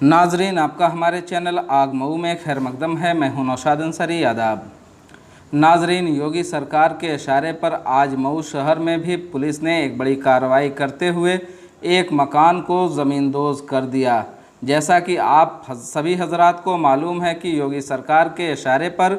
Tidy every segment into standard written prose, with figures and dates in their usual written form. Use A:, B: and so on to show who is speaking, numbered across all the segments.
A: नाजरीन, आपका हमारे चैनल आग मऊ में खैर मकदम है। मैं हूं नौशाद अंसारी। आदाब नाजरीन, योगी सरकार के इशारे पर आज मऊ शहर में भी पुलिस ने एक बड़ी कार्रवाई करते हुए एक मकान को ज़मींदोज़ कर दिया। जैसा कि आप सभी हजरात को मालूम है कि योगी सरकार के इशारे पर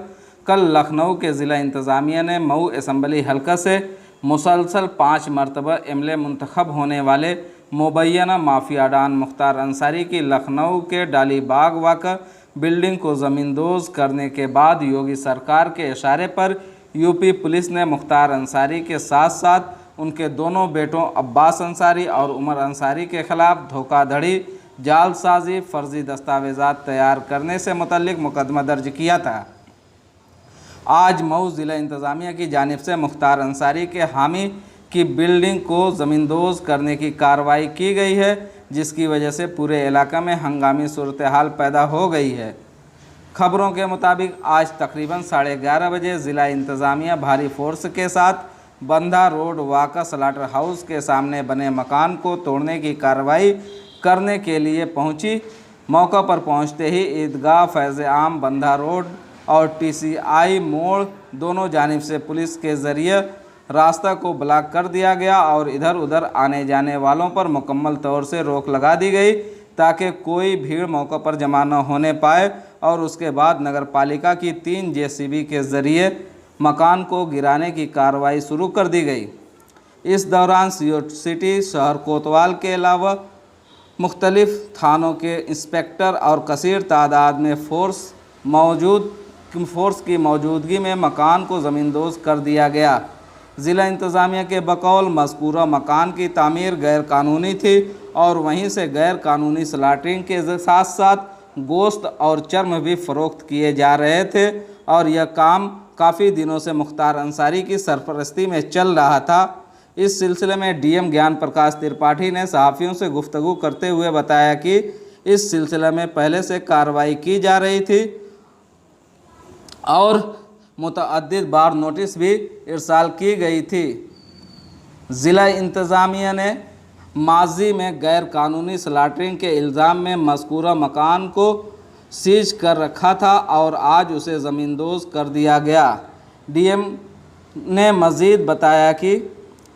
A: कल लखनऊ के ज़िला इंतज़ामिया ने मऊ असम्बली हल्का से मुसलसल 5 मरतबा एमएलए मुंतखब होने वाले मुबैना माफिया डान मुख्तार अंसारी की लखनऊ के डालीबाग वाक़ा बिल्डिंग को ज़मींदोज़ करने के बाद योगी सरकार के इशारे पर यूपी पुलिस ने मुख्तार अंसारी के साथ साथ उनके दोनों बेटों अब्बास अंसारी और उमर अंसारी के खिलाफ धोखाधड़ी, जालसाजी, फर्जी दस्तावेज़ात तैयार करने से मुतल्लिक मुकदमा दर्ज किया था। आज मऊ ज़िला इंतज़ामिया की जानिब से मुख्तार अंसारी के हामी की बिल्डिंग को ज़मींदोज़ करने की कार्रवाई की गई है, जिसकी वजह से पूरे इलाका में हंगामी सूरत हाल पैदा हो गई है। खबरों के मुताबिक आज तकरीबन 11:30 बजे ज़िला इंतज़ामिया भारी फोर्स के साथ बंधा रोड वाक़ा स्लाटर हाउस के सामने बने मकान को तोड़ने की कार्रवाई करने के लिए पहुंची। मौका पर पहुंचते ही ईदगाह, फैज़ आम, बंधा रोड और टीसीआई मोड़ दोनों जानिब से पुलिस के ज़रिए रास्ता को ब्लॉक कर दिया गया और इधर उधर आने जाने वालों पर मुकम्मल तौर से रोक लगा दी गई ताकि कोई भीड़ मौका पर जमा न होने पाए। और उसके बाद नगर पालिका की 3 जेसीबी के ज़रिए मकान को गिराने की कार्रवाई शुरू कर दी गई। इस दौरान सिटी शहर कोतवाल के अलावा मुख्तलिफ थानों के इंस्पेक्टर और कसीर तादाद में फोर्स की मौजूदगी में मकान को ज़मींदोज़ कर दिया गया। ज़िला इंतज़ामिया के बकौल मज़कूरा मकान की तामीर गैर कानूनी थी और वहीं से गैर कानूनी स्लाटरिंग के साथ साथ गोश्त और चर्म भी फ़रोख्त किए जा रहे थे और यह काम काफ़ी दिनों से मुख्तार अंसारी की सरपरस्ती में चल रहा था। इस सिलसिले में डीएम ज्ञान प्रकाश त्रिपाठी ने सहाफ़ियों से गुफ्तगू करते हुए बताया कि इस सिलसिले में पहले से कार्रवाई की जा रही थी और मुतअद्दिद बार नोटिस भी इरसाल की गई थी। ज़िला इंतज़ामिया ने माजी में गैर कानूनी स्लाटरिंग के इल्ज़ाम में मज़कूरा मकान को सीज कर रखा था और आज उसे ज़मींदोज़ कर दिया गया। डीएम ने मज़ीद बताया कि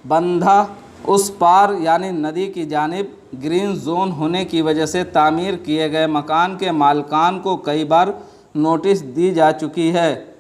A: बंधा उस पार यानी नदी की जानिब ग्रीन जोन होने की वजह से तामीर किए गए मकान के मालिकान को कई बार नोटिस दी जा चुकी है।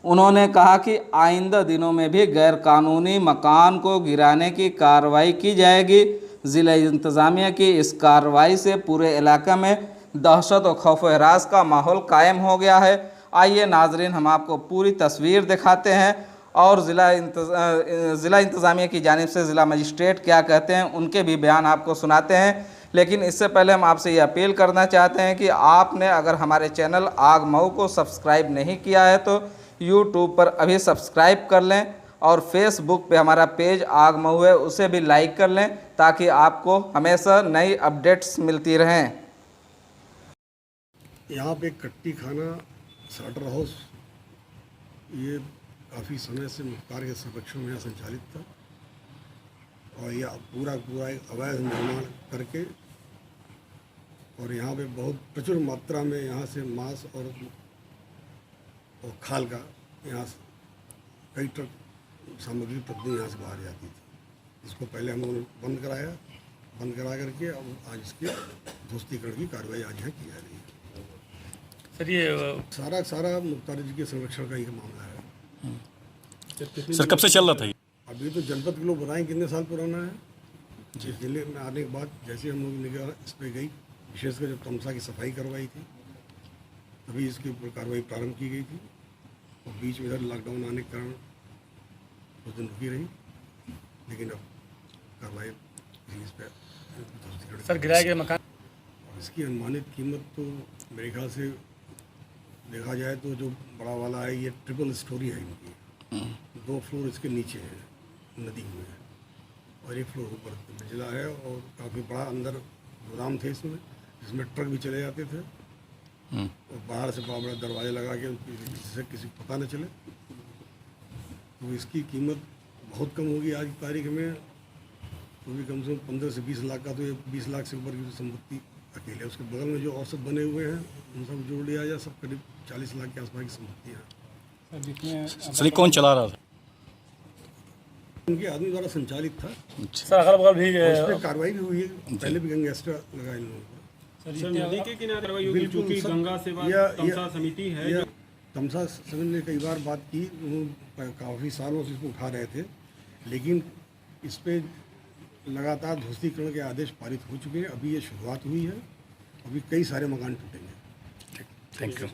A: उन्होंने कहा कि आइंदा दिनों में भी गैर कानूनी मकान को गिराने की कार्रवाई की जाएगी। ज़िला इंतज़ामिया की इस कार्रवाई से पूरे इलाके में दहशत और खौफ व हरास का माहौल कायम हो गया है। आइए नाजरीन, हम आपको पूरी तस्वीर दिखाते हैं और ज़िला इंतज़ामिया की जानिब से ज़िला मजिस्ट्रेट क्या कहते हैं उनके भी बयान आपको सुनाते हैं। लेकिन इससे पहले हम आपसे ये अपील करना चाहते हैं कि आपने अगर हमारे चैनल आग मऊ को सब्सक्राइब नहीं किया है तो यूट्यूब पर अभी सब्सक्राइब कर लें और फेसबुक पे हमारा पेज आग मऊ है उसे भी लाइक कर लें ताकि आपको हमेशा नई अपडेट्स मिलती रहें।
B: यहाँ पे कट्टी खाना स्लाटर हाउस ये काफ़ी समय से मुख्तार के संरक्षण में यहाँ संचालित था और यह पूरा एक अवैध निर्माण करके और यहाँ पे बहुत प्रचुर मात्रा में यहाँ से मांस और खाल का यहाँ से कई ट्रक सामग्री प्रतिदिन यहाँ से बाहर जाती थी। इसको पहले हम लोगों ने बंद करा करके अब आज इसके ध्वस्तीकरण की कार्रवाई आज यहाँ की जा रही है।
C: सर ये
B: सारा मुख्तार जी के संरक्षण का ही मामला है।
C: सर कब से चल रहा था ये?
B: अभी तो जनपद के लोग बताएं कितने साल पुराना है। जिस जिले में आने के बाद जैसे हम लोग निगाह इस पर गई, विशेषकर जब तमसा की सफाई करवाई थी तभी इसके ऊपर कार्रवाई प्रारंभ की गई थी और बीच में इधर लॉकडाउन आने के कारण कुछ दिन रुकी रही, लेकिन अब कार्रवाई इस पर
C: सर गिराया गया मकान
B: और इसकी अनुमानित कीमत तो मेरे ख्याल से देखा जाए तो जो बड़ा वाला है ये ट्रिपल स्टोरी है इनकी। 2 फ्लोर इसके नीचे है नदी में और 1 फ्लोर ऊपर मंजिला है और काफ़ी बड़ा अंदर गोदाम थे इसमें जिसमें ट्रक भी चले जाते थे और बाहर से बड़ा दरवाजे लगा के जिससे किसी को पता न चले। तो इसकी कीमत बहुत कम होगी आज की तारीख में, तो भी कम से कम 15 से 20 लाख का तो ये 20 लाख से ऊपर की संपत्ति अकेले। उसके बगल में जो और सब बने हुए हैं उन सब जोड़ लिया जाए, सब करीब 40 लाख के आसपास की संपत्ति है।
C: सर ये कौन चला रहा था?
B: उनके आदमी द्वारा संचालित था।
C: सर अगल बगल भी
B: और इस पर कार्रवाई भी हुई है, पहले भी गैंगस्टर लगा इन लोगों को।
D: सर नदी के किनारे कार्रवाई होगी
B: बिल्कुल
D: क्योंकि
B: सर,
D: गंगा सेवा
B: या-
D: तमसा समिति है
B: या तमसा समिति ने कई बार बात की, वो काफ़ी सालों से इसको उठा रहे थे, लेकिन इस पे लगातार ध्वस्तीकरण के आदेश पारित हो चुके हैं। अभी ये शुरुआत हुई है, अभी कई सारे मकान टूटेंगे।
C: Thank you.